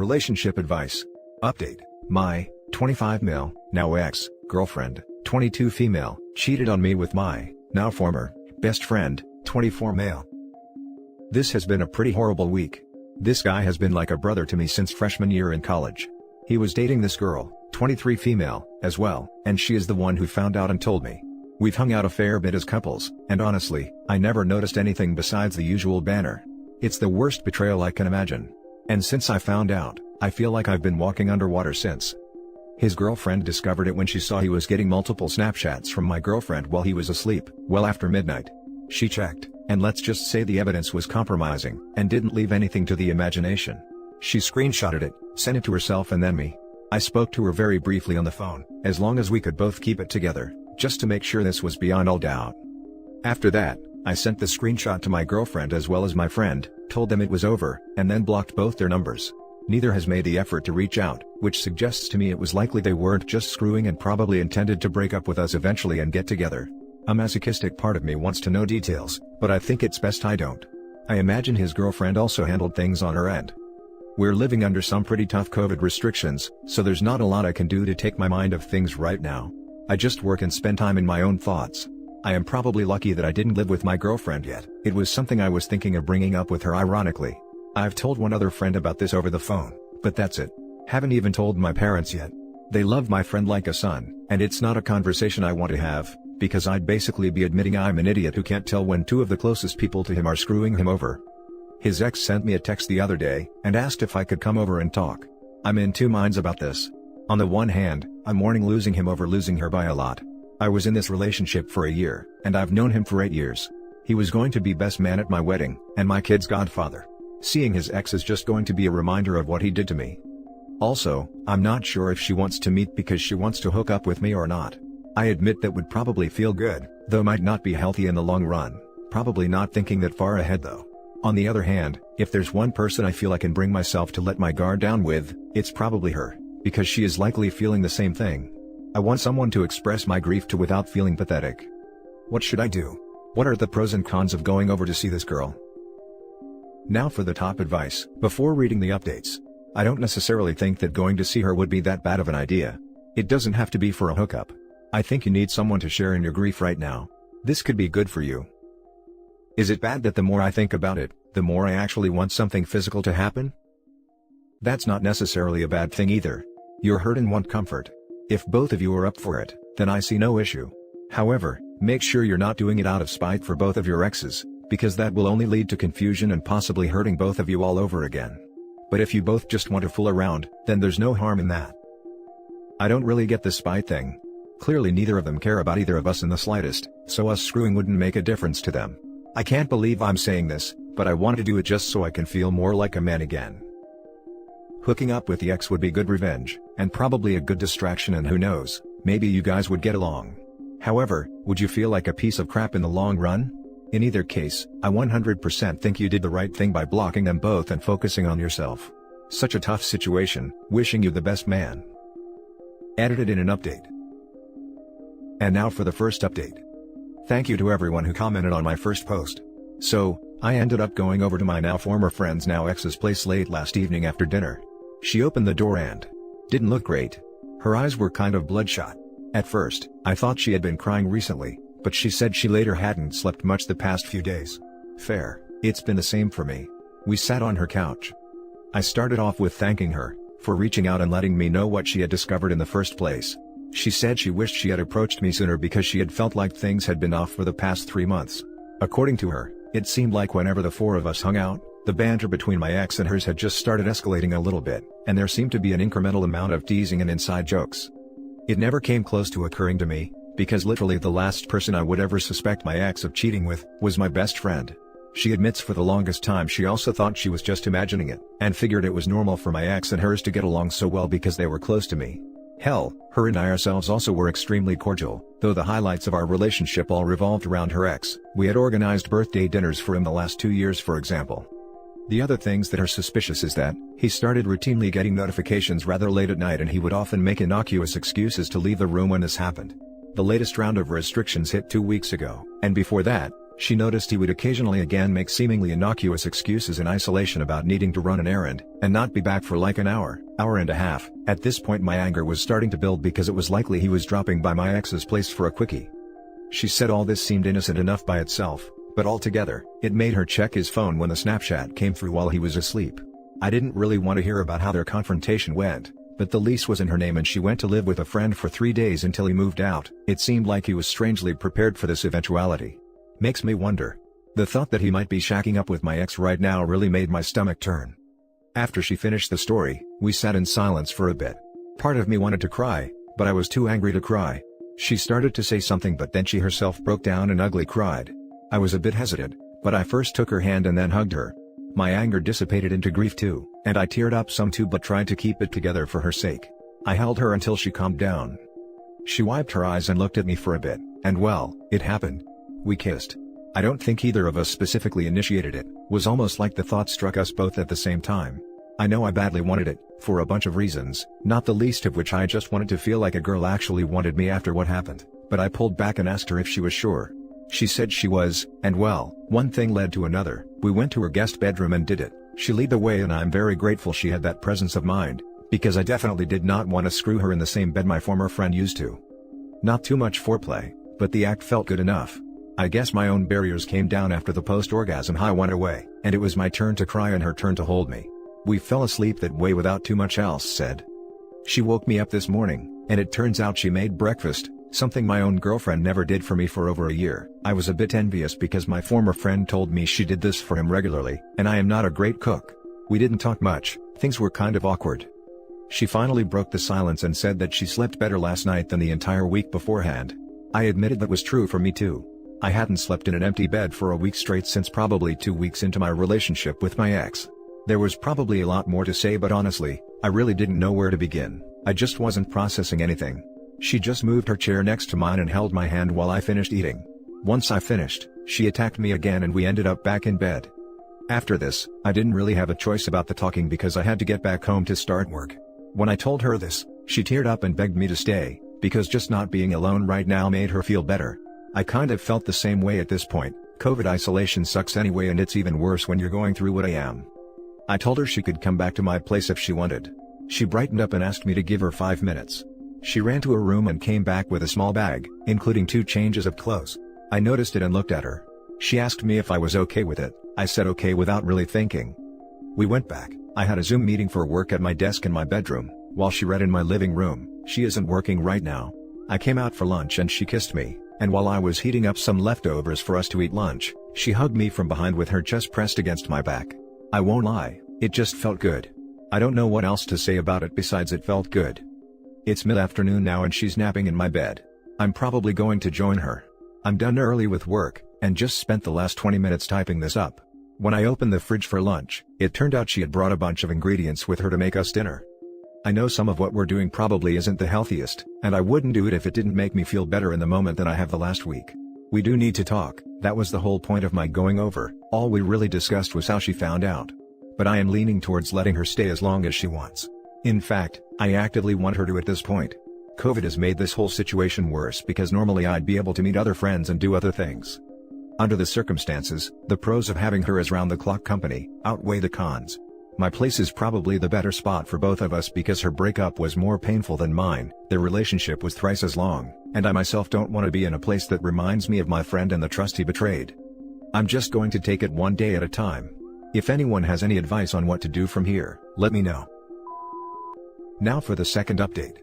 Relationship advice. Update. My 25 male, now ex-girlfriend, 22 female, cheated on me with my now former best friend, 24 male. This has been a pretty horrible week. This guy has been like a brother to me since freshman year in college. He was dating this girl, 23 female, as well, and she is the one who found out and told me. We've hung out a fair bit as couples, and honestly, I never noticed anything besides the usual banter. It's the worst betrayal I can imagine. And since I found out, I feel like I've been walking underwater since. His girlfriend discovered it when she saw he was getting multiple Snapchats from my girlfriend while he was asleep, well after midnight. She checked, and let's just say the evidence was compromising, and didn't leave anything to the imagination. She screenshotted it, sent it to herself and then me. I spoke to her very briefly on the phone, as long as we could both keep it together, just to make sure this was beyond all doubt. After that, I sent the screenshot to my girlfriend as well as my friend, told them it was over, and then blocked both their numbers. Neither has made the effort to reach out, which suggests to me it was likely they weren't just screwing and probably intended to break up with us eventually and get together. A masochistic part of me wants to know details, but I think it's best I don't. I imagine his girlfriend also handled things on her end. We're living under some pretty tough COVID restrictions, so there's not a lot I can do to take my mind off things right now. I just work and spend time in my own thoughts. I am probably lucky that I didn't live with my girlfriend yet. It was something I was thinking of bringing up with her ironically. I've told one other friend about this over the phone, but that's it. Haven't even told my parents yet. They love my friend like a son, and it's not a conversation I want to have, because I'd basically be admitting I'm an idiot who can't tell when two of the closest people to him are screwing him over. His ex sent me a text the other day, and asked if I could come over and talk. I'm in two minds about this. On the one hand, I'm mourning losing him over losing her by a lot. I was in this relationship for a year, and I've known him for 8 years. He was going to be best man at my wedding, and my kid's godfather. Seeing his ex is just going to be a reminder of what he did to me. Also, I'm not sure if she wants to meet because she wants to hook up with me or not. I admit that would probably feel good, though might not be healthy in the long run, probably not thinking that far ahead though. On the other hand, if there's one person I feel I can bring myself to let my guard down with, it's probably her, because she is likely feeling the same thing. I want someone to express my grief to without feeling pathetic. What should I do? What are the pros and cons of going over to see this girl? Now for the top advice. Before reading the updates, I don't necessarily think that going to see her would be that bad of an idea. It doesn't have to be for a hookup. I think you need someone to share in your grief right now. This could be good for you. Is it bad that the more I think about it, the more I actually want something physical to happen? That's not necessarily a bad thing either. You're hurt and want comfort. If both of you are up for it, then I see no issue. However, make sure you're not doing it out of spite for both of your exes, because that will only lead to confusion and possibly hurting both of you all over again. But if you both just want to fool around, then there's no harm in that. I don't really get the spite thing. Clearly neither of them care about either of us in the slightest, so us screwing wouldn't make a difference to them. I can't believe I'm saying this, but I want to do it just so I can feel more like a man again. Hooking up with the ex would be good revenge, and probably a good distraction, and who knows, maybe you guys would get along. However, would you feel like a piece of crap in the long run? In either case, I 100% think you did the right thing by blocking them both and focusing on yourself. Such a tough situation, wishing you the best, man. Edited in an update. And now for the first update. Thank you to everyone who commented on my first post. So, I ended up going over to my now former friend's now ex's place late last evening after dinner. She opened the door and didn't look great. Her eyes were kind of bloodshot. At first, I thought she had been crying recently, but she said she later hadn't slept much the past few days. Fair, it's been the same for me. We sat on her couch. I started off with thanking her for reaching out and letting me know what she had discovered in the first place. She said she wished she had approached me sooner because she had felt like things had been off for the past 3 months. According to her, it seemed like whenever the four of us hung out, the banter between my ex and hers had just started escalating a little bit, and there seemed to be an incremental amount of teasing and inside jokes. It never came close to occurring to me, because literally the last person I would ever suspect my ex of cheating with was my best friend. She admits for the longest time she also thought she was just imagining it, and figured it was normal for my ex and hers to get along so well because they were close to me. Hell, her and I ourselves also were extremely cordial, though the highlights of our relationship all revolved around her ex. We had organized birthday dinners for him the last 2 years, for example. The other things that are suspicious is that he started routinely getting notifications rather late at night, and he would often make innocuous excuses to leave the room when this happened. The latest round of restrictions hit 2 weeks ago, and before that, She noticed he would occasionally again make seemingly innocuous excuses in isolation about needing to run an errand, and not be back for like an hour and a half. At this point my anger was starting to build because it was likely he was dropping by my ex's place for a quickie. She said all this seemed innocent enough by itself, but altogether, it made her check his phone when the Snapchat came through while he was asleep. I didn't really want to hear about how their confrontation went, but the lease was in her name and she went to live with a friend for 3 days until he moved out. It seemed like he was strangely prepared for this eventuality. Makes me wonder. The thought that he might be shacking up with my ex right now really made my stomach turn. After she finished the story, we sat in silence for a bit. Part of me wanted to cry, but I was too angry to cry. She started to say something but then she herself broke down and ugly cried. I was a bit hesitant, but I first took her hand and then hugged her. My anger dissipated into grief too, and I teared up some too but tried to keep it together for her sake. I held her until she calmed down. She wiped her eyes and looked at me for a bit, and well, it happened. We kissed. I don't think either of us specifically initiated it, was almost like the thought struck us both at the same time. I know I badly wanted it, for a bunch of reasons, not the least of which I just wanted to feel like a girl actually wanted me after what happened, but I pulled back and asked her if she was sure. She said she was, and well, one thing led to another. We went to her guest bedroom and did it. She led the way and I'm very grateful she had that presence of mind, because I definitely did not want to screw her in the same bed my former friend used to. Not too much foreplay, but the act felt good enough. I guess my own barriers came down after the post-orgasm high went away, and it was my turn to cry and her turn to hold me. We fell asleep that way without too much else said. She woke me up this morning, and it turns out she made breakfast, something my own girlfriend never did for me for over a year. I was a bit envious because my former friend told me she did this for him regularly, and I am not a great cook. We didn't talk much, things were kind of awkward. She finally broke the silence and said that she slept better last night than the entire week beforehand. I admitted that was true for me too. I hadn't slept in an empty bed for a week straight since probably 2 weeks into my relationship with my ex. There was probably a lot more to say but honestly, I really didn't know where to begin. I just wasn't processing anything. She just moved her chair next to mine and held my hand while I finished eating. Once I finished, she attacked me again and we ended up back in bed. After this, I didn't really have a choice about the talking because I had to get back home to start work. When I told her this, she teared up and begged me to stay, because just not being alone right now made her feel better. I kind of felt the same way at this point. COVID isolation sucks anyway and it's even worse when you're going through what I am. I told her she could come back to my place if she wanted. She brightened up and asked me to give her 5 minutes. She ran to her room and came back with a small bag, including 2 changes of clothes. I noticed it and looked at her. She asked me if I was okay with it. I said okay without really thinking. We went back. I had a Zoom meeting for work at my desk in my bedroom, while she read in my living room. She isn't working right now. I came out for lunch and she kissed me, and while I was heating up some leftovers for us to eat lunch, she hugged me from behind with her chest pressed against my back. I won't lie, it just felt good. I don't know what else to say about it besides it felt good. It's mid-afternoon now and she's napping in my bed. I'm probably going to join her. I'm done early with work, and just spent the last 20 minutes typing this up. When I opened the fridge for lunch, it turned out she had brought a bunch of ingredients with her to make us dinner. I know some of what we're doing probably isn't the healthiest, and I wouldn't do it if it didn't make me feel better in the moment than I have the last week. We do need to talk, that was the whole point of my going over. All we really discussed was how she found out. But I am leaning towards letting her stay as long as she wants. In fact, I actively want her to at this point. COVID has made this whole situation worse because normally I'd be able to meet other friends and do other things. Under the circumstances, the pros of having her as round-the-clock company outweigh the cons. My place is probably the better spot for both of us because her breakup was more painful than mine, their relationship was thrice as long, and I myself don't want to be in a place that reminds me of my friend and the trust he betrayed. I'm just going to take it one day at a time. If anyone has any advice on what to do from here, let me know. Now for the second update.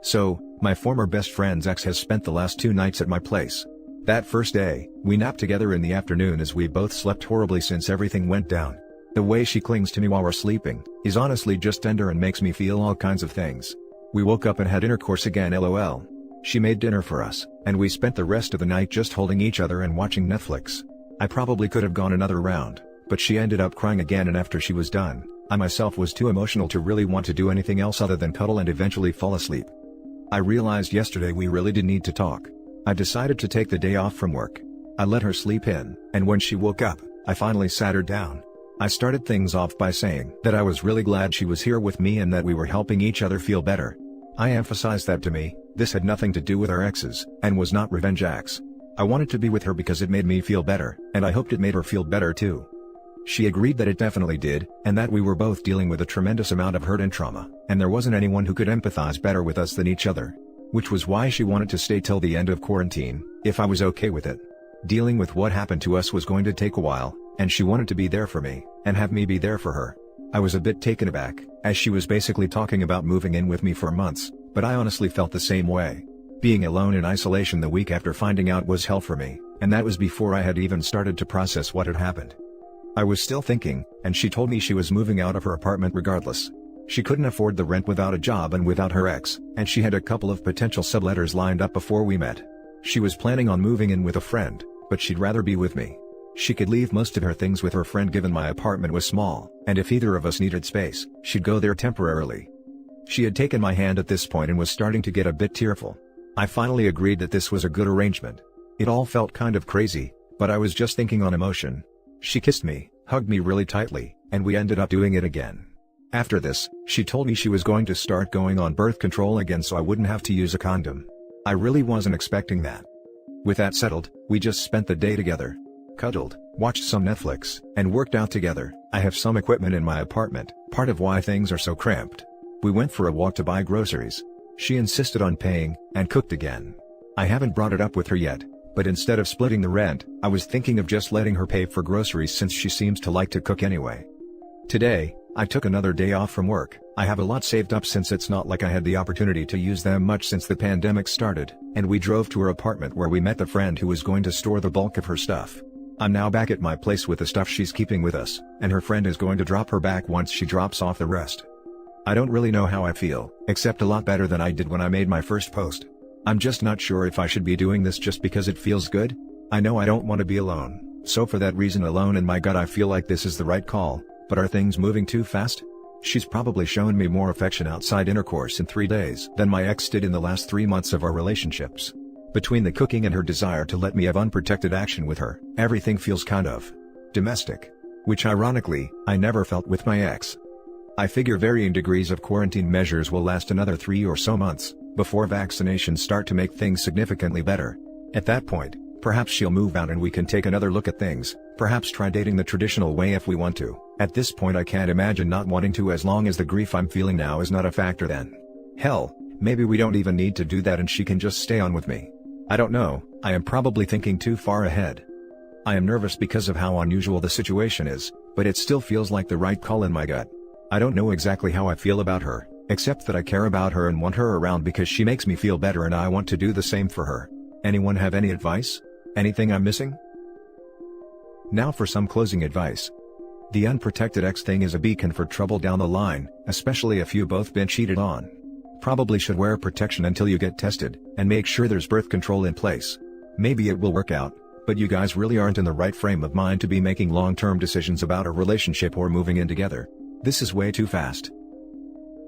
So, my former best friend's ex has spent the last 2 nights at my place. That first day, we napped together in the afternoon as we both slept horribly since everything went down. The way she clings to me while we're sleeping is honestly just tender and makes me feel all kinds of things. We woke up and had intercourse again lol. She made dinner for us, and we spent the rest of the night just holding each other and watching Netflix. I probably could have gone another round, but she ended up crying again, and after she was done, I myself was too emotional to really want to do anything else other than cuddle and eventually fall asleep. I realized yesterday we really did need to talk. I decided to take the day off from work. I let her sleep in, and when she woke up, I finally sat her down. I started things off by saying that I was really glad she was here with me and that we were helping each other feel better. I emphasized that to me, this had nothing to do with our exes, and was not revenge acts. I wanted to be with her because it made me feel better, and I hoped it made her feel better too. She agreed that it definitely did, and that we were both dealing with a tremendous amount of hurt and trauma, and there wasn't anyone who could empathize better with us than each other. Which was why she wanted to stay till the end of quarantine, if I was okay with it. Dealing with what happened to us was going to take a while, and she wanted to be there for me, and have me be there for her. I was a bit taken aback, as she was basically talking about moving in with me for months, but I honestly felt the same way. Being alone in isolation the week after finding out was hell for me, and that was before I had even started to process what had happened. I was still thinking, and she told me she was moving out of her apartment regardless. She couldn't afford the rent without a job and without her ex, and she had a couple of potential subletters lined up before we met. She was planning on moving in with a friend, but she'd rather be with me. She could leave most of her things with her friend given my apartment was small, and if either of us needed space, she'd go there temporarily. She had taken my hand at this point and was starting to get a bit tearful. I finally agreed that this was a good arrangement. It all felt kind of crazy, but I was just thinking on emotion. She kissed me, hugged me really tightly, and we ended up doing it again. After this, she told me she was going to start going on birth control again so I wouldn't have to use a condom. I really wasn't expecting that. With that settled, we just spent the day together. Cuddled, watched some Netflix, and worked out together. I have some equipment in my apartment, part of why things are so cramped. We went for a walk to buy groceries. She insisted on paying, and cooked again. I haven't brought it up with her yet, but instead of splitting the rent, I was thinking of just letting her pay for groceries since she seems to like to cook anyway. Today, I took another day off from work. I have a lot saved up since it's not like I had the opportunity to use them much since the pandemic started, and we drove to her apartment where we met the friend who was going to store the bulk of her stuff. I'm now back at my place with the stuff she's keeping with us, and her friend is going to drop her back once she drops off the rest. I don't really know how I feel, except a lot better than I did when I made my first post. I'm just not sure if I should be doing this just because it feels good. I know I don't want to be alone, so for that reason alone in my gut I feel like this is the right call, but are things moving too fast? She's probably shown me more affection outside intercourse in 3 days than my ex did in the last 3 months of our relationships. Between the cooking and her desire to let me have unprotected action with her, everything feels kind of domestic. Which ironically, I never felt with my ex. I figure varying degrees of quarantine measures will last another 3 or so months, before vaccinations start to make things significantly better. At that point, perhaps she'll move out and we can take another look at things, perhaps try dating the traditional way if we want to. At this point I can't imagine not wanting to as long as the grief I'm feeling now is not a factor then. Hell, maybe we don't even need to do that and she can just stay on with me. I don't know, I am probably thinking too far ahead. I am nervous because of how unusual the situation is, but it still feels like the right call in my gut. I don't know exactly how I feel about her, except that I care about her and want her around because she makes me feel better and I want to do the same for her. Anyone have any advice? Anything I'm missing? Now for some closing advice. The unprotected ex thing is a beacon for trouble down the line, especially if you both been cheated on. Probably should wear protection until you get tested, and make sure there's birth control in place. Maybe it will work out, but you guys really aren't in the right frame of mind to be making long-term decisions about a relationship or moving in together. This is way too fast.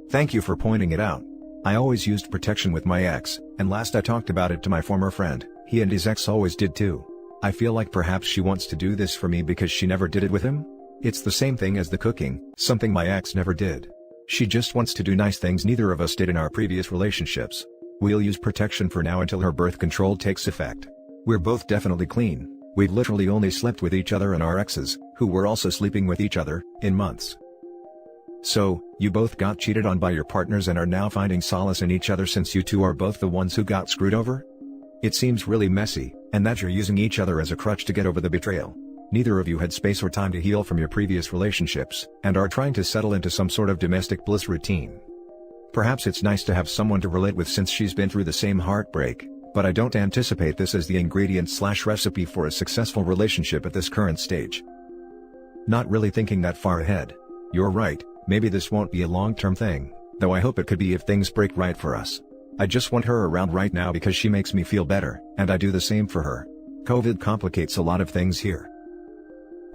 Thank you for pointing it out. I always used protection with my ex, and last I talked about it to my former friend, he and his ex always did too. I feel like perhaps she wants to do this for me because she never did it with him? It's the same thing as the cooking, something my ex never did. She just wants to do nice things neither of us did in our previous relationships. We'll use protection for now until her birth control takes effect. We're both definitely clean. We've literally only slept with each other and our exes, who were also sleeping with each other, in months. So, you both got cheated on by your partners and are now finding solace in each other since you two are both the ones who got screwed over? It seems really messy, and that you're using each other as a crutch to get over the betrayal. Neither of you had space or time to heal from your previous relationships, and are trying to settle into some sort of domestic bliss routine. Perhaps it's nice to have someone to relate with since she's been through the same heartbreak, but I don't anticipate this as the ingredient/recipe for a successful relationship at this current stage. Not really thinking that far ahead. You're right, maybe this won't be a long-term thing, though I hope it could be if things break right for us. I just want her around right now because she makes me feel better, and I do the same for her. COVID complicates a lot of things here.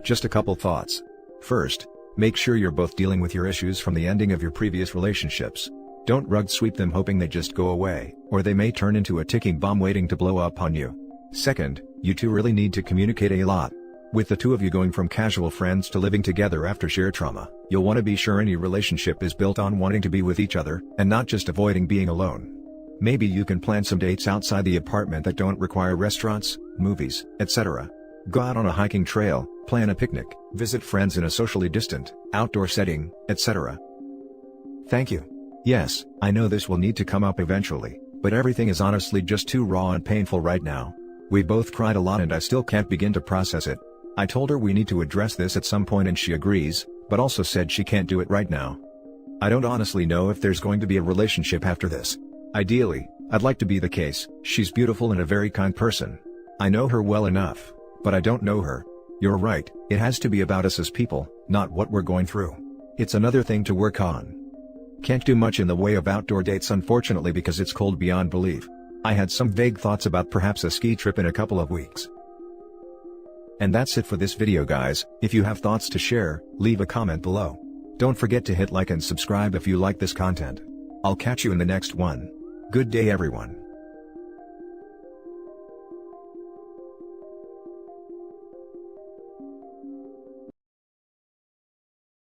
Just a couple thoughts. First, make sure you're both dealing with your issues from the ending of your previous relationships. Don't rug sweep them hoping they just go away, or they may turn into a ticking bomb waiting to blow up on you. Second, you two really need to communicate a lot. With the two of you going from casual friends to living together after shared trauma, you'll want to be sure any relationship is built on wanting to be with each other, and not just avoiding being alone. Maybe you can plan some dates outside the apartment that don't require restaurants, movies, etc. Go out on a hiking trail, plan a picnic, visit friends in a socially distant, outdoor setting, etc. Thank you. Yes, I know this will need to come up eventually, but everything is honestly just too raw and painful right now. We both cried a lot and I still can't begin to process it. I told her we need to address this at some point and she agrees, but also said she can't do it right now. I don't honestly know if there's going to be a relationship after this. Ideally, I'd like to be the case. She's beautiful and a very kind person. I know her well enough, but I don't know her. You're right, it has to be about us as people, not what we're going through. It's another thing to work on. Can't do much in the way of outdoor dates unfortunately because it's cold beyond belief. I had some vague thoughts about perhaps a ski trip in a couple of weeks. And that's it for this video guys. If you have thoughts to share, leave a comment below. Don't forget to hit like and subscribe if you like this content. I'll catch you in the next one. Good day everyone.